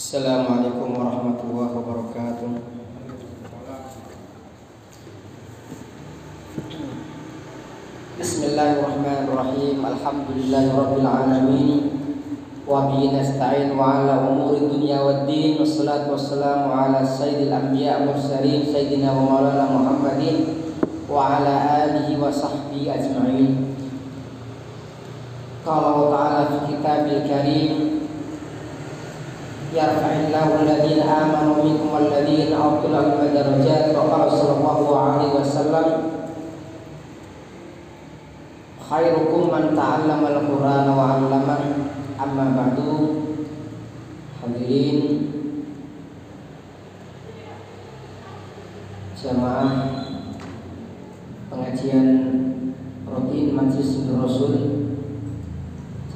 Assalamualaikum warahmatullahi wabarakatuh. Bismillahirrahmanirrahim. Alhamdulillahirabbil alamin. Wa bihi nasta'in wa ala umuri dunya waddin. Wassalatu wassalamu ala sayyidil anbiya mursalin sayyidina wa maulana Muhammadin wa ala alihi wa sahbihi ajma'in. Qala Allah ta'ala fi kitabil karim, yarfa'illahu alladhina amanu minkum walladhina utul ilma darajat. Wa qala sallallahu alaihi wasallam, khairukum man ta'allama al-Qur'ana wa 'allama. Amma ba'du. Hadirin jamaah pengajian rutin Majelis Rasul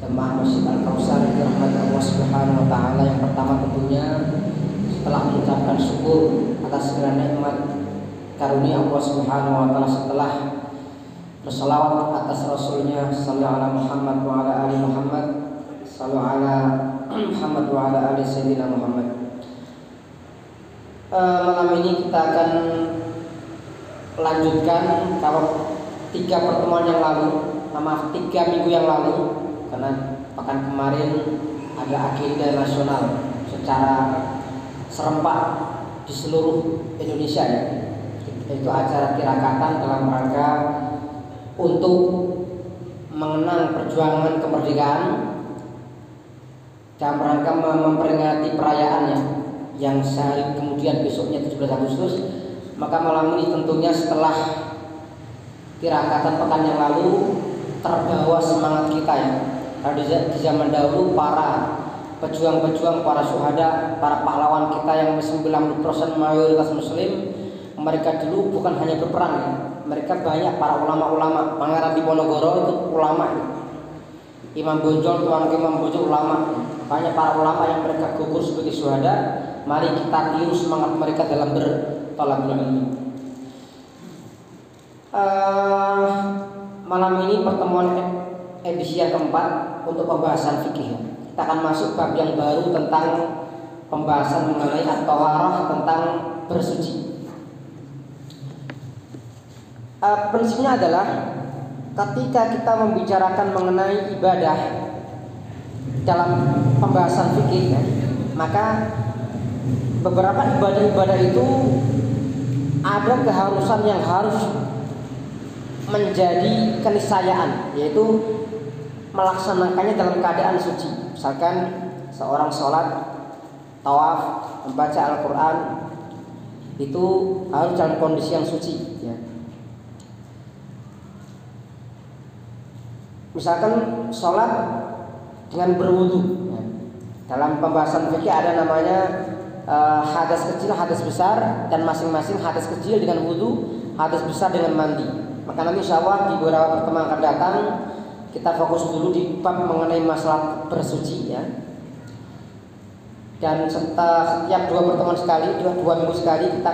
jamaah Masjid Al-Kautsar dirahmati Allah Subhanahu wa taala. Yang pertama tentunya setelah mengucapkan syukur atas segala nikmat karunia Allah Subhanahu wa taala, setelah bersalawat atas Rasulnya sallallahu alaihi Muhammad wa ala ali Muhammad, sallallahu ala Muhammad wa ala ali sayyidina Muhammad. Malam ini kita akan lanjutkan kalau 3 pertemuan yang lalu, maaf 3 minggu yang lalu, karena pekan kemarin ada agenda nasional secara serempak di seluruh Indonesia, ya, yaitu acara tirakatan dalam rangka untuk mengenang perjuangan kemerdekaan dalam rangka memperingati perayaannya yang sehari kemudian besoknya 17 Agustus. Maka malam ini tentunya setelah tirakatan pekan yang lalu terbawa semangat kita, ya. Karena di zaman dahulu para pejuang-pejuang, para syuhada, para pahlawan kita yang 90% mayoritas muslim, mereka dulu bukan hanya berperang, ya. Mereka banyak para ulama-ulama. Pangeran Diponegoro itu ulama, ya. Imam Bonjol, Tuan Imam Bonjol ulama, ya. Banyak para ulama yang mereka gugur sebagai syuhada. Mari kita tiru semangat mereka dalam berthalabul ilmi. Malam ini pertemuan edisi yang keempat untuk pembahasan fikih. Kita akan masuk bab yang baru tentang pembahasan mengenai at-thaharah, tentang bersuci. Prinsipnya adalah ketika kita membicarakan mengenai ibadah dalam pembahasan fikih, ya, maka beberapa ibadah-ibadah itu ada keharusan yang harus menjadi keniscayaan, yaitu melaksanakannya dalam keadaan suci. Misalkan seorang sholat, tawaf, membaca Al-Quran, itu harus dalam kondisi yang suci, ya. Misalkan sholat dengan berwudu, ya. Dalam pembahasan fikih ada namanya hadas kecil, hadas besar, dan masing-masing hadas kecil dengan wudu, hadas besar dengan mandi. Maka nanti insya Allah di beberapa pertemuan akan datang kita fokus dulu di bab mengenai masalah bersuci, ya. Dan setiap 2 pertemuan sekali, 2 minggu sekali kita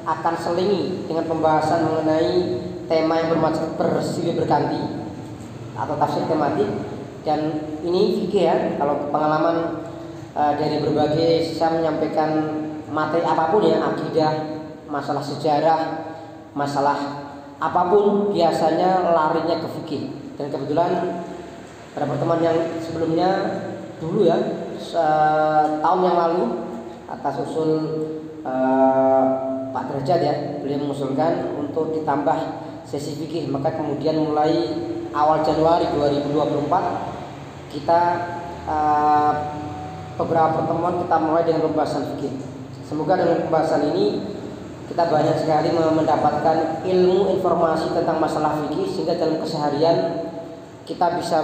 akan selingi dengan pembahasan mengenai tema yang bersilih berganti atau tafsir tematik. Dan ini fikih, ya. Kalau pengalaman dari berbagai, saya menyampaikan materi apapun, ya, akidah, masalah sejarah, masalah apapun, biasanya larinya ke fikih. Dan kebetulan pada pertemuan yang sebelumnya dulu, ya, tahun yang lalu atas usul Pak Derajat, ya, beliau mengusulkan untuk ditambah sesi fikih. Maka kemudian mulai awal Januari 2024 kita beberapa pertemuan kita mulai dengan pembahasan fikih. Semoga dengan pembahasan ini kita banyak sekali mendapatkan ilmu, informasi tentang masalah fikih, sehingga dalam keseharian kita bisa,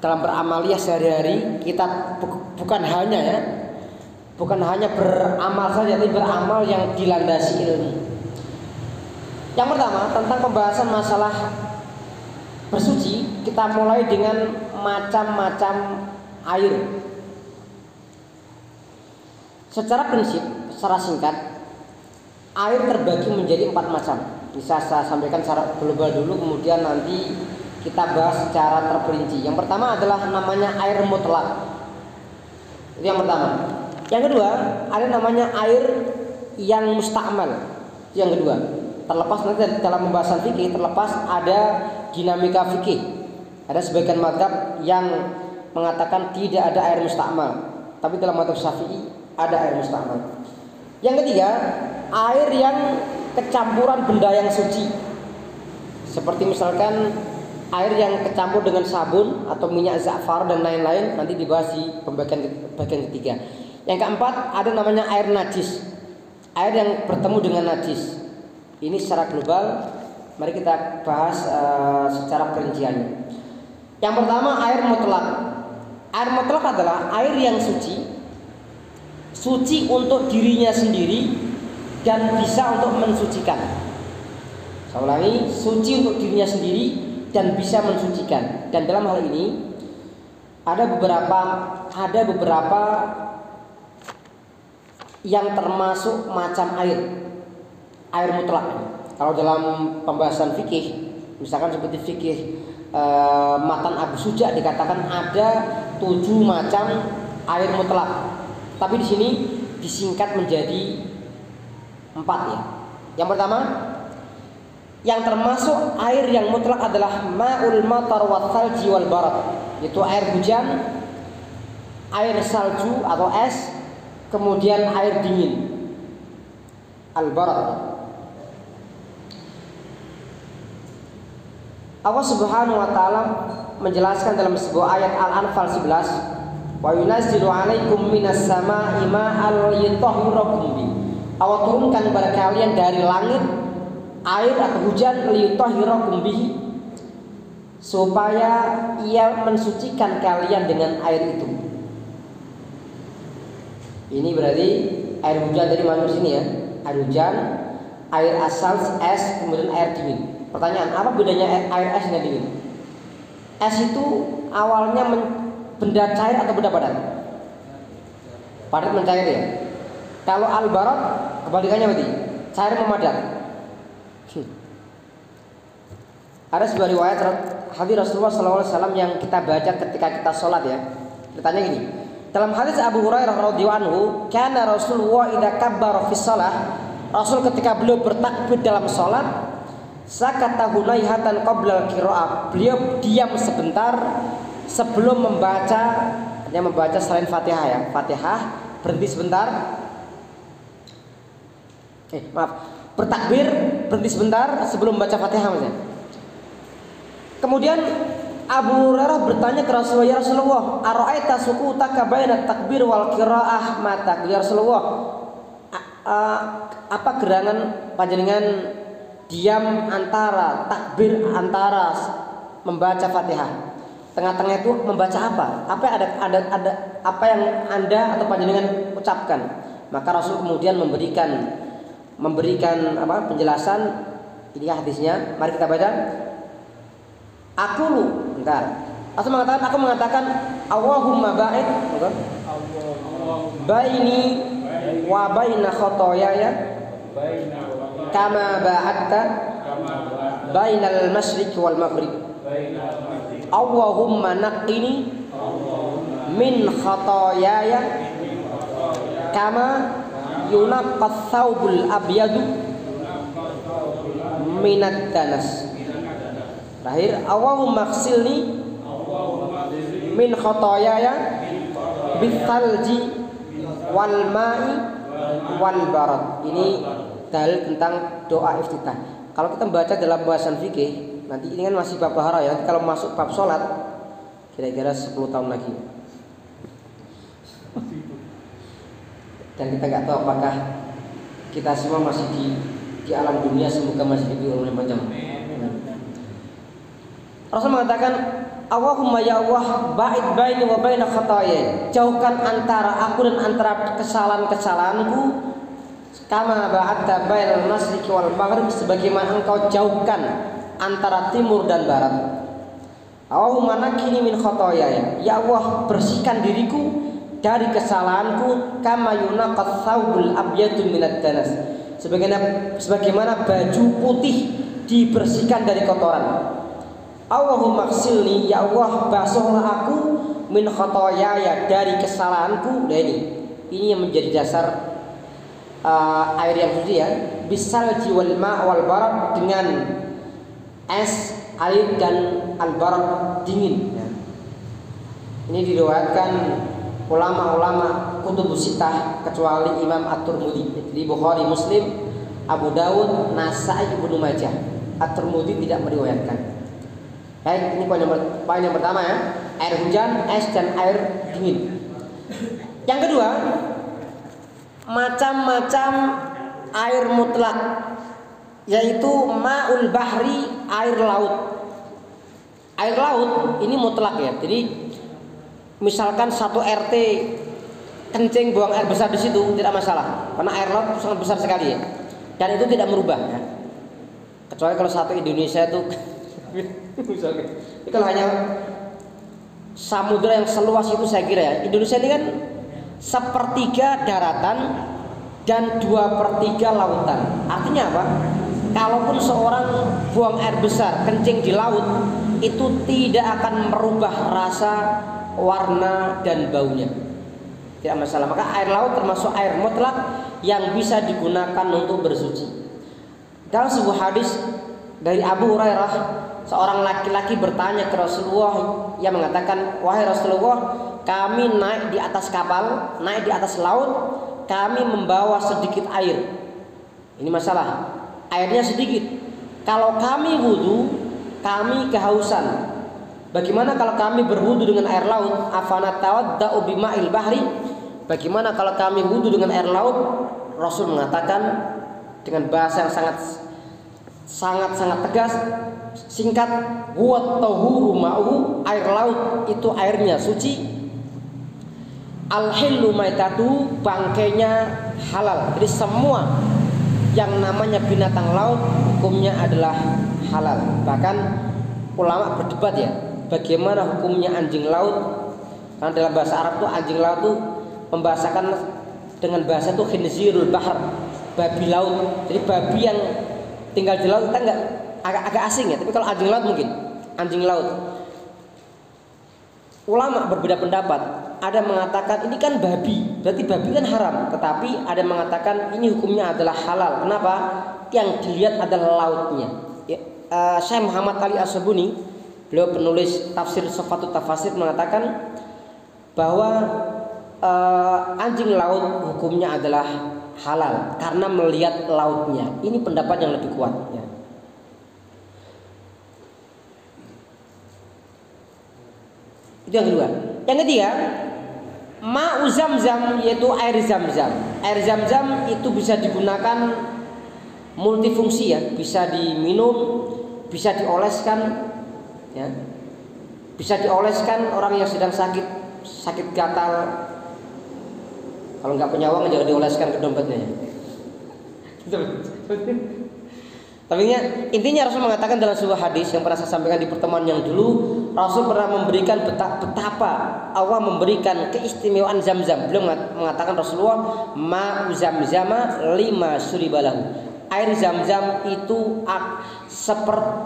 dalam beramaliyah sehari-hari kita bukan hanya beramal saja, tapi beramal yang dilandasi ilmu. Yang pertama tentang pembahasan masalah bersuci, kita mulai dengan macam-macam air. Secara prinsip, secara singkat, air terbagi menjadi 4 macam. Bisa saya sampaikan secara global dulu, kemudian nanti kita bahas secara terperinci. Yang pertama adalah namanya air mutlak. Itu yang pertama. Yang kedua, ada namanya air yang musta'mal. Yang kedua, terlepas nanti dalam pembahasan fikih, terlepas ada dinamika fikih. Ada sebagian mazhab yang mengatakan tidak ada air musta'mal, tapi dalam mazhab Syafi'i ada air musta'mal. Yang ketiga, air yang kecampuran benda yang suci. Seperti misalkan air yang kecampur dengan sabun atau minyak za'far dan lain-lain, nanti dibahas di bagian ketiga. Yang keempat, ada namanya air najis. Air yang bertemu dengan najis. Ini secara global, mari kita bahas secara perinciannya. Yang pertama, air mutlak. Air mutlak adalah air yang suci untuk dirinya sendiri dan bisa untuk mensucikan. Saya ulangi, suci untuk dirinya sendiri dan bisa mensucikan. Dan dalam hal ini ada beberapa yang termasuk macam air mutlak. Kalau dalam pembahasan fikih, misalkan seperti fikih Matan Abu Suja, dikatakan ada 7 macam air mutlak. Tapi di sini disingkat menjadi 4 ya. Yang pertama, yang termasuk air yang mutlak adalah ma'ul matar wa thalji wal barad, yaitu air hujan, air salju atau es, kemudian air dingin, al-barad. Allah Subhanahu wa taala menjelaskan dalam sebuah ayat Al-Anfal 11, wa yunazzilu 'alaikum minas sama'i ma'al yutahhirakum bi. Allah turunkan kepada kalian dari langit air atau hujan liyutahhirakum bihi, supaya ia mensucikan kalian dengan air itu. Ini berarti air hujan dari mana sini ya? Air hujan, air asal, es, kemudian air dingin. Pertanyaan, apa bedanya air es dengan dingin? Es itu awalnya benda cair atau benda padat? Padat mencair ya. Kalau al-barad kebalikannya berarti cair memadat. Ada sebuah riwayat hadis Rasulullah SAW yang kita baca ketika kita sholat ya. Ditanya gini, dalam hadis Abu Hurairah radhiyallahu anhu, kana Rasulullah idza kabbara fi shalah, Rasul ketika beliau bertakbir dalam sholat, sakata hunaihatan qabla al-qiraah, beliau diam sebentar sebelum membaca, yang membaca selain Fatihah ya, Fatihah berhenti sebentar. Bertakbir berhenti sebentar sebelum membaca Fatihah maksudnya. Kemudian Abu Hurairah bertanya ke Rasulullah, ya Rasulullah, ara'aita sukutaka baina takbir wal qiraah mata? Ya Rasulullah, apa gerangan panjenengan diam antara takbir, antara membaca Fatihah? Tengah-tengah itu membaca apa? Ada apa yang Anda atau panjenengan ucapkan? Maka Rasul kemudian memberikan penjelasan. Ini hadisnya. Mari kita baca. Rasul mengatakan Allahumma ba'id baini wa baina khotoyaya kama ba'adta bainal masyriq wal maghrib. Allahumma naqqini min khotoyaya kama yunaqqas thawbul abyadu minad danas. Terakhir, Allahumma ighsilni min khotoyaya bithalji wal ma'i wal barad. Ini dalil tentang doa iftitah. Kalau kita membaca dalam bahasan fikih, nanti ini kan masih bab bahara ya. Nanti kalau masuk bab sholat, kira-kira 10 tahun lagi. Dan kita nggak tahu apakah kita semua masih di alam dunia, semoga masih diberi oleh macam. Rasul mengatakan, Allahumma ya Allah, ba'id baini wa baina khotoyaya, jauhkan antara aku dan antara kesalahan-kesalahanku, kama ba'adta bainal masyriqi wal maghrib, sebagaimana engkau jauhkan antara timur dan barat. Allahumma naqqini min khotoyaya, ya Allah, bersihkan diriku dari kesalahanku, kama yunaqqas thawbul abyadu minad danas, sebagaimana baju putih dibersihkan dari kotoran. Allahumma ighsilni, ya Allah, basuhlah aku min khotoyaya, dari kesalahanku. Dan ini Ini yang menjadi dasar air yang suci ya. Bisalji wal ma' wal barad, dengan es, air dan al-barad, dingin ya. Ini diriwayatkan ulama-ulama kutubus sittah kecuali Imam At-Tirmidzi. Jadi Bukhari, Muslim, Abu Dawud, Nasa'i, Ibnu Majah. At-Tirmidzi tidak meriwayatkan. Baik, ini poin yang pertama ya. Air hujan, es dan air dingin. Yang kedua, macam-macam air mutlak, yaitu ma'ul bahri, air laut. Air laut ini mutlak ya. Jadi misalkan satu RT kencing buang air besar di situ tidak masalah, karena air laut sangat besar sekali ya. Dan itu tidak merubah ya. Kecuali kalau satu Indonesia itu misalkan, kalau hanya samudra yang seluas itu, saya kira ya, Indonesia ini kan sepertiga daratan dan 2/3 lautan. Artinya apa? Kalaupun seorang buang air besar, kencing di laut, itu tidak akan merubah rasa, warna dan baunya. Tidak masalah. Maka air laut termasuk air mutlak yang bisa digunakan untuk bersuci. Dalam sebuah hadis dari Abu Hurairah, seorang laki-laki bertanya ke Rasulullah yang mengatakan, "Wahai Rasulullah, kami naik di atas kapal, naik di atas laut, kami membawa sedikit air. Ini masalah, airnya sedikit. Kalau kami wudu, kami kehausan. Bagaimana kalau kami berwudu dengan air laut? Afana tawadda'u bima'il bahri? Bagaimana kalau kami wudu dengan air laut?" Rasul mengatakan dengan bahasa yang sangat tegas, singkat, "Huwa tahuru ma'uhu", air laut itu airnya suci. Al-hillu maitatu, bangkainya halal. Jadi semua yang namanya binatang laut hukumnya adalah halal. Bahkan ulama berdebat ya, bagaimana hukumnya anjing laut. Karena dalam bahasa Arab tuh anjing laut tuh membahasakan dengan bahasa tuh khinzirul bahr, babi laut. Jadi babi yang tinggal di laut kita enggak, agak asing ya, tapi kalau anjing laut mungkin anjing laut. Ulama berbeda pendapat. Ada mengatakan ini kan babi, berarti babi kan haram. Tetapi ada mengatakan ini hukumnya adalah halal. Kenapa? Yang dilihat adalah lautnya ya. Syekh Muhammad Ali As-Sabuni, beliau penulis tafsir Sifatut Tafasir, mengatakan bahwa anjing laut hukumnya adalah halal karena melihat lautnya. Ini pendapat yang lebih kuat ya. Itu yang kedua. Yang ketiga, ma'u zamzam, yaitu air zam-zam. Air zam-zam itu bisa digunakan multifungsi ya, bisa diminum, bisa dioleskan ya. Bisa dioleskan orang yang sedang sakit gatal. Kalau nggak punya uang jangan dioleskan ke dompetnya ya. Tapi intinya Rasul mengatakan dalam sebuah hadis yang pernah saya sampaikan di pertemuan yang dulu, Rasul pernah memberikan betapa Allah memberikan keistimewaan zam-zam. Beliau mengatakan, Rasulullah, ma'u zamzama lima syuribalahu. Air zam-zam itu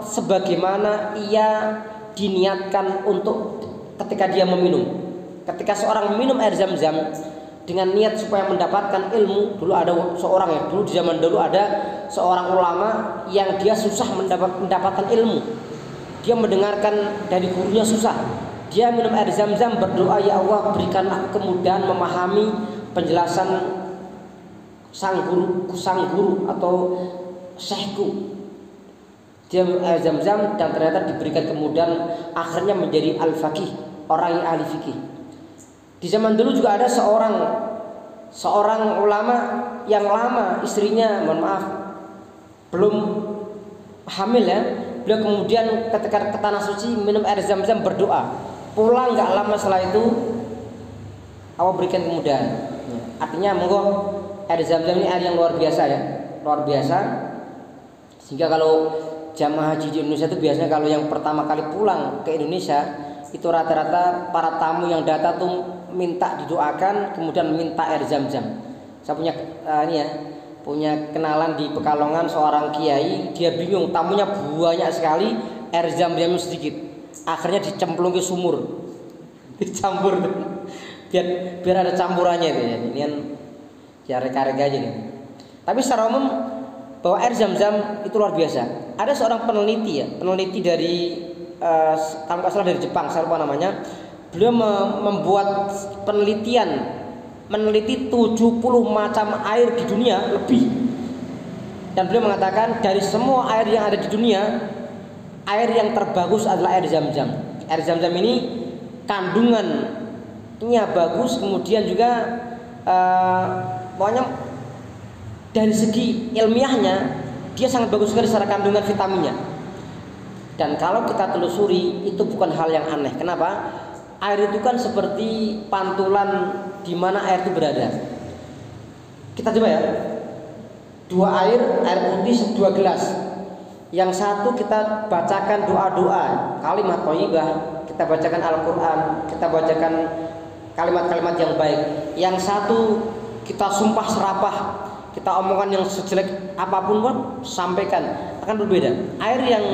sebagaimana ia diniatkan untuk ketika dia meminum. Ketika seorang minum air zam-zam dengan niat supaya mendapatkan ilmu, dulu ada seorang ya, dulu di zaman dulu ada seorang ulama yang dia susah mendapatkan ilmu. Dia mendengarkan dari gurunya susah. Dia minum air zam-zam, berdoa, "Ya Allah, berikan aku kemudahan memahami penjelasan sang guru atau syekhku." Dia minum air zam-zam dan ternyata diberikan kemudahan, akhirnya menjadi al-faqih, orang yang ahli fikih. Di zaman dulu juga ada seorang ulama yang lama istrinya, mohon maaf, belum hamil ya. Beliau kemudian ketika ke tanah suci minum air zam-zam, berdoa. Pulang nggak lama setelah itu Allah berikan kemudahan. Artinya monggo, air zam-zam ini air yang luar biasa ya, luar biasa. Sehingga kalau jamaah haji di Indonesia itu biasanya kalau yang pertama kali pulang ke Indonesia itu rata-rata para tamu yang datang tuh minta didoakan, kemudian minta air zam-zam. Saya punya kenalan di Pekalongan, seorang kiai, dia bingung, tamunya banyak sekali, air zam-zam sedikit. Akhirnya dicemplung ke sumur, dicampur. biar ada campurannya itu ya. Ini kan reka-reka aja nih. Tapi secara umum bahwa air Zam-Zam itu luar biasa. Ada seorang peneliti ya, peneliti dari kalau nggak salah dari Jepang, saya lupa namanya. Beliau membuat penelitian, meneliti 70 macam air di dunia lebih. Dan beliau mengatakan dari semua air yang ada di dunia, air yang terbagus adalah air Zam-Zam. Air Zam-Zam ini kandungannya bagus, kemudian juga pokoknya dari segi ilmiahnya dia sangat bagus sekali secara kandungan vitaminnya. Dan kalau kita telusuri itu bukan hal yang aneh. Kenapa? Air itu kan seperti pantulan di mana air itu berada. Kita coba ya. Dua air putih 2 gelas. Yang satu kita bacakan doa-doa, kalimat thayyibah, kita bacakan Al-Qur'an, kita bacakan kalimat-kalimat yang baik. Yang satu kita sumpah serapah, kita omongan yang sejelek apapun pun sampaikan, akan berbeda. Air yang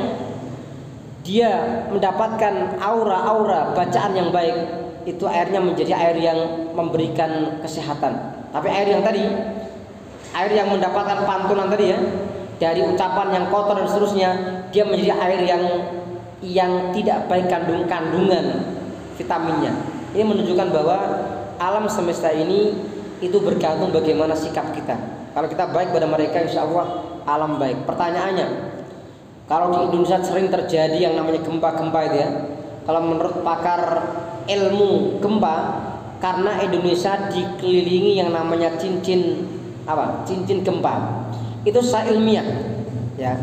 dia mendapatkan aura bacaan yang baik, itu airnya menjadi air yang memberikan kesehatan. Tapi air yang tadi, air yang mendapatkan pantulan tadi ya, dari ucapan yang kotor dan seterusnya, dia menjadi air yang tidak baik kandungan vitaminnya. Ini menunjukkan bahwa alam semesta ini itu bergantung bagaimana sikap kita. Kalau kita baik pada mereka, insya Allah alam baik. Pertanyaannya, kalau di Indonesia sering terjadi yang namanya gempa-gempa itu ya, kalau menurut pakar ilmu gempa, karena Indonesia dikelilingi yang namanya cincin gempa, itu secara ilmiah ya.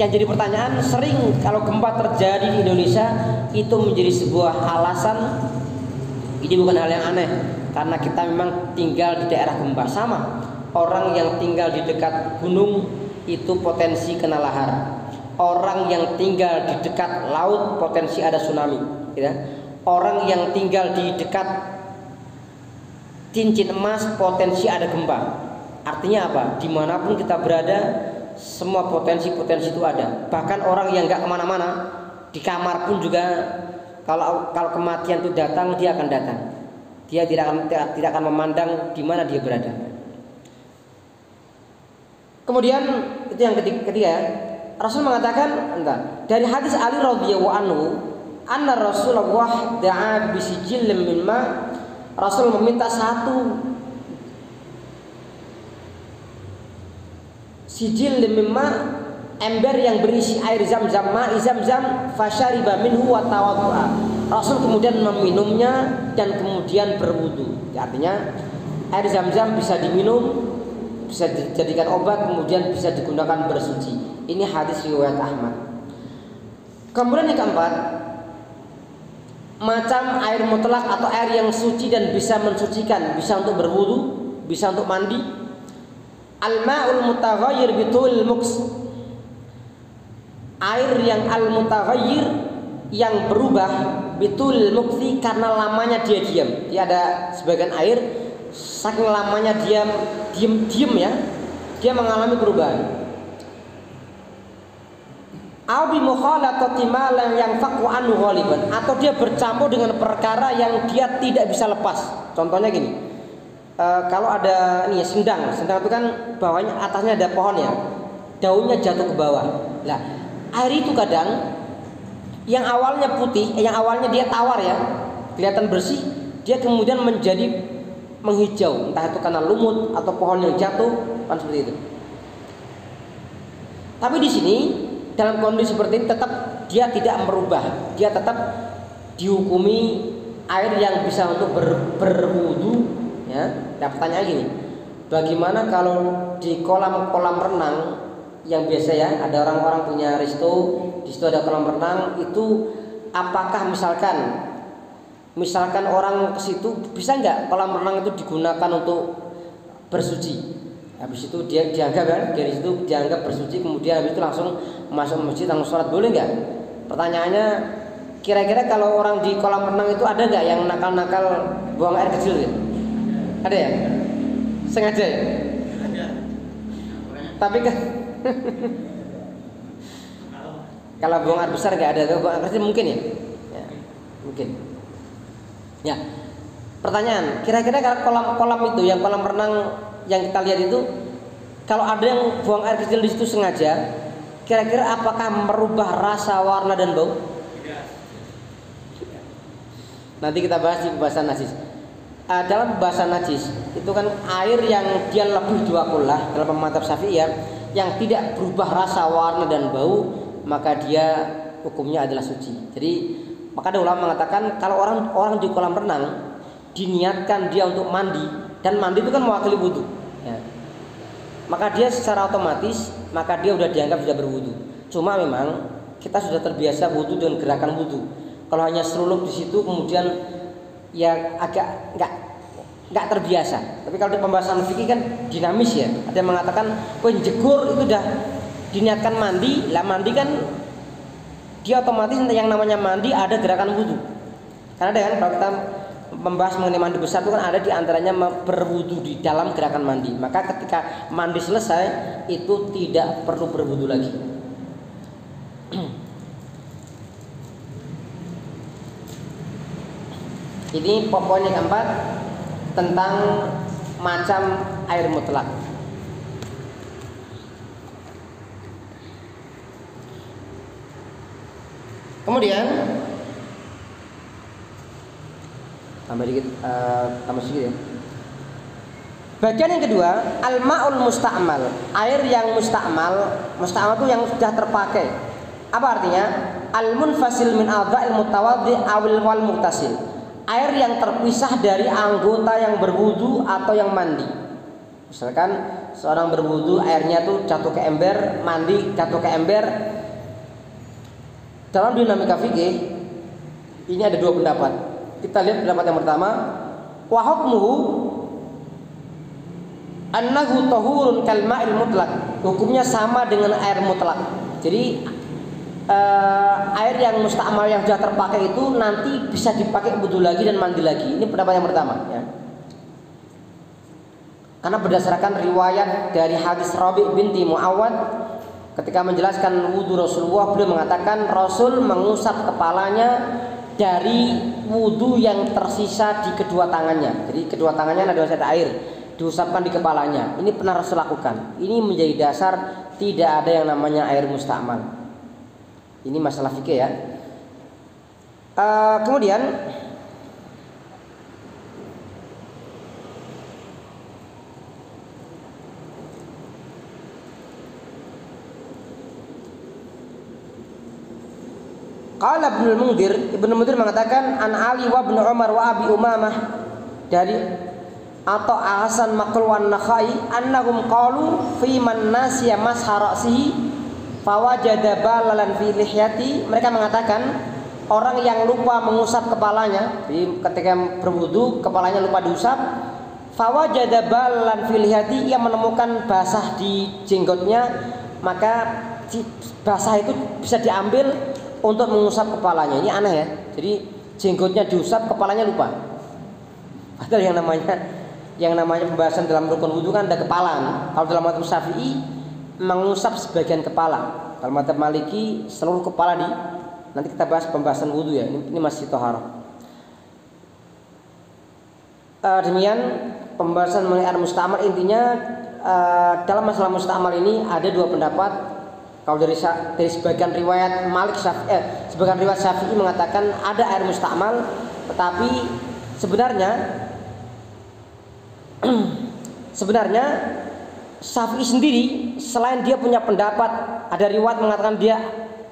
Yang jadi pertanyaan, sering kalau gempa terjadi di Indonesia itu menjadi sebuah alasan. Ini bukan hal yang aneh, karena kita memang tinggal di daerah gempa. Sama orang yang tinggal di dekat gunung itu potensi kena lahar. Orang yang tinggal di dekat laut potensi ada tsunami ya. Orang yang tinggal di dekat cincin emas potensi ada gempa. Artinya apa? Dimanapun kita berada, semua potensi-potensi itu ada. Bahkan orang yang nggak kemana-mana, di kamar pun juga, kalau kematian itu datang, dia akan datang. Dia tidak akan memandang di mana dia berada. Kemudian itu yang ketiga ya. Rasul mengatakan, dari hadis Ali radhiyallahu anhu, anna Rasulullah da'a bisijillin min ma. Rasul meminta satu sijil mimma, ember yang berisi air Zam-Zam, ma'i Zam-Zam, fasyariba minhu wa tawaddu'a. Rasul kemudian meminumnya dan kemudian berwudu. Artinya air Zam-Zam bisa diminum, bisa dijadikan obat, kemudian bisa digunakan bersuci. Ini hadis riwayat Ahmad. Kemudian yang keempat, macam air mutlak atau air yang suci dan bisa mensucikan, bisa untuk berwudu, bisa untuk mandi. Al-ma'ul mutaghayyir bitul muks, air yang al-mutaghayyir, yang berubah, bitul muksi, karena lamanya dia diam. Dia ada sebagian air saking lamanya dia diam ya, dia mengalami perubahan. Au bi mukhalatati ma lam yanfaqu anhu ghaliban, atau dia bercampur dengan perkara yang dia tidak bisa lepas. Contohnya gini, kalau ada ini ya, sendang itu kan bawahnya, atasnya ada pohon ya, daunnya jatuh ke bawah. Nah, air itu kadang yang awalnya putih, yang awalnya dia tawar ya, kelihatan bersih, dia kemudian menjadi menghijau, entah itu karena lumut atau pohon yang jatuh, kan seperti itu. Tapi di sini dalam kondisi seperti ini tetap dia tidak merubah, dia tetap dihukumi air yang bisa untuk berwudu ya. Nah, pertanyaan gini, bagaimana kalau di kolam-kolam renang yang biasa ya, ada orang-orang punya resto, di situ ada kolam renang, itu apakah misalkan orang ke situ, bisa nggak kolam renang itu digunakan untuk bersuci? Habis itu dia dianggap kan, dari situ dianggap bersuci, kemudian habis itu langsung masuk masjid, langsung sholat, boleh nggak? Pertanyaannya, kira-kira kalau orang di kolam renang itu ada nggak yang nakal-nakal buang air kecil gitu? Ada ya? Sengaja ya? Ada. Tapi kan kalau buang air besar nggak ada, buang air kecil mungkin ya? Ya, mungkin. Ya. Pertanyaan, kira-kira kalau kolam itu, yang kolam renang yang kita lihat itu, kalau ada yang buang air kecil di situ sengaja, kira-kira apakah merubah rasa, warna dan bau? Nanti kita bahas di pembahasan najis. Dalam pembahasan najis itu kan air yang dia lebih duakullah dalam mazhab Syafi'iyah yang tidak berubah rasa, warna dan bau, maka dia hukumnya adalah suci. Jadi maka ada ulama mengatakan kalau orang di kolam renang diniatkan dia untuk mandi, dan mandi itu kan mewakili wudhu ya, maka dia secara otomatis maka dia sudah dianggap sudah berwudhu. Cuma memang kita sudah terbiasa wudhu dengan gerakan wudhu. Kalau hanya serulup di situ kemudian ya agak nggak terbiasa. Tapi kalau di pembahasan fikih kan dinamis ya. Ada yang mengatakan jegur itu udah diniatkan mandi, lah mandi kan dia otomatis yang namanya mandi ada gerakan wudhu. Karena ada kan kalau kita membahas mengenai mandi besar itu kan ada diantaranya berwudhu di dalam gerakan mandi. Maka ketika mandi selesai itu tidak perlu berwudhu lagi. Ini poin yang keempat tentang macam air mutlak. Kemudian tambah sedikit ya. Bagian yang kedua, al-ma'ul musta'mal, air yang musta'mal. Musta'mal itu yang sudah terpakai. Apa artinya? Al-munfasil min a'dha'il mutawaddi' awil wal mughtasil. Air yang terpisah dari anggota yang berwudu atau yang mandi. Misalkan seorang berwudu, airnya tuh jatuh ke ember, mandi jatuh ke ember. Dalam dinamika fikih ini ada dua pendapat. Kita lihat pendapat yang pertama, wa hukmuhu annahu tahurun kal ma'il mutlaq. Hukumnya sama dengan air mutlak. Jadi air yang musta'mal yang sudah terpakai itu nanti bisa dipakai wudu lagi dan mandi lagi. Ini pendapat yang pertama ya. Karena berdasarkan riwayat dari hadis Rabi' binti Muawad ketika menjelaskan wudu Rasulullah, beliau mengatakan Rasul mengusap kepalanya dari wudu yang tersisa di kedua tangannya. Jadi kedua tangannya ada air diusapkan di kepalanya. Ini pernah Rasul lakukan. Ini menjadi dasar tidak ada yang namanya air musta'mal. Ini masalah fikih ya. Kemudian qala Ibnu Munzir mengatakan an Ali wa Ibnu Umar wa Abi Umamah dari atau Hasan Maqul wan Nakhai annahum qalu fi man nasiya masha ra'sihi fawajada balalan fi lihyati. Mereka mengatakan orang yang lupa mengusap kepalanya, jadi ketika berwudu kepalanya lupa diusap, fawajada balalan fi lihyati, ia menemukan basah di jenggotnya, maka basah itu bisa diambil untuk mengusap kepalanya. Ini aneh ya. Jadi jenggotnya diusap, kepalanya lupa. Padahal yang namanya pembahasan dalam rukun wudu kan ada kepala. Kalau dalam mazhab Syafi'i mengusap sebagian kepala. Kalau mazhab Maliki seluruh kepala nanti kita bahas pembahasan wudu ya. Ini masih thaharah. Demikian pembahasan mengenai air musta'mal. Intinya dalam masalah musta'mal ini ada dua pendapat. Kalau dari sebagian riwayat sebagian riwayat Syafi'i mengatakan ada air musta'mal, tetapi sebenarnya Syafi'i sendiri selain dia punya pendapat, ada riwayat mengatakan dia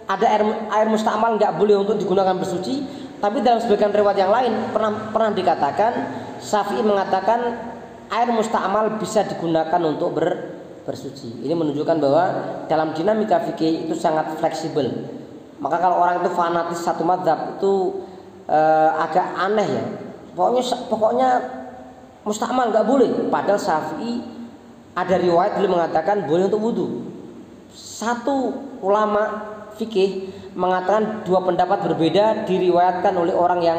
ada air musta'mal nggak boleh untuk digunakan bersuci, tapi dalam sebagian riwayat yang lain pernah dikatakan Syafi'i mengatakan air musta'mal bisa digunakan untuk bersuci. Ini menunjukkan bahwa dalam dinamika fikih itu sangat fleksibel. Maka kalau orang itu fanatis satu mazhab itu agak aneh ya. Pokoknya musta'mal nggak boleh. Padahal Syafi'i ada riwayat beliau mengatakan boleh untuk wudu. Satu ulama fikih mengatakan dua pendapat berbeda diriwayatkan oleh orang yang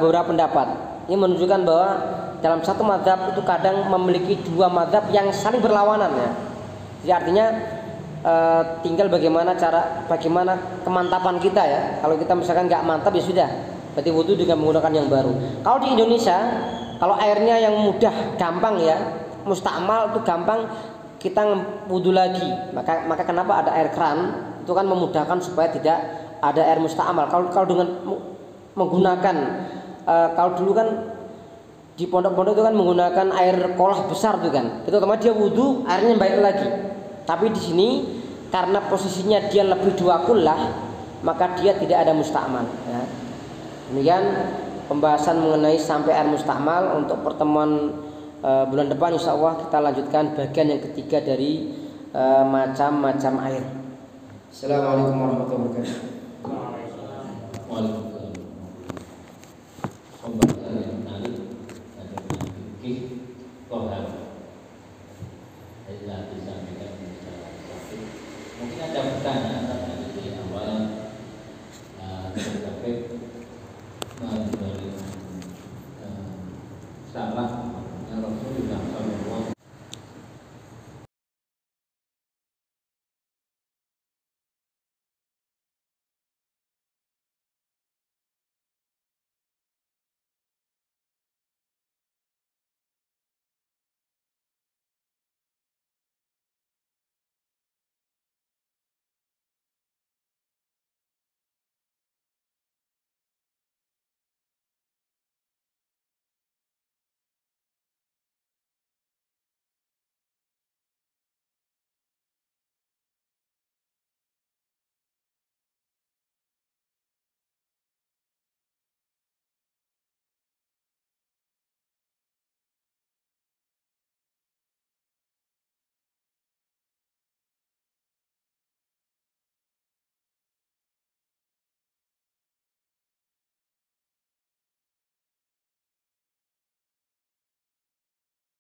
beberapa pendapat. Ini menunjukkan bahwa dalam satu mazhab itu kadang memiliki dua mazhab yang saling berlawanan ya. Jadi artinya tinggal bagaimana kemantapan kita ya. Kalau kita misalkan nggak mantap ya sudah, Berarti wudhu dengan menggunakan yang baru. Kalau di Indonesia, kalau airnya yang mudah, gampang ya, mustakmal itu gampang, kita wudhu lagi. Maka kenapa ada air keran? Itu kan memudahkan supaya tidak ada air mustakmal. Kalau dengan menggunakan, kalau dulu kan di pondok-pondok itu kan menggunakan air kolah besar tuh kan, itu otomatis dia wudhu airnya baik lagi. Tapi di sini karena posisinya dia lebih dua kullah, maka dia tidak ada mustakmal. Ya. Demikian pembahasan mengenai sampai air mustakmal. Untuk pertemuan bulan depan insya Allah kita lanjutkan bagian yang ketiga dari macam-macam air. Assalamualaikum warahmatullahi wabarakatuh. Waalaikumsalam. Pembahasan yang menarik ada fikih tohar. Saya disampaikan secara satu. Mungkin ada pertanyaan dari awal terkait memberi salah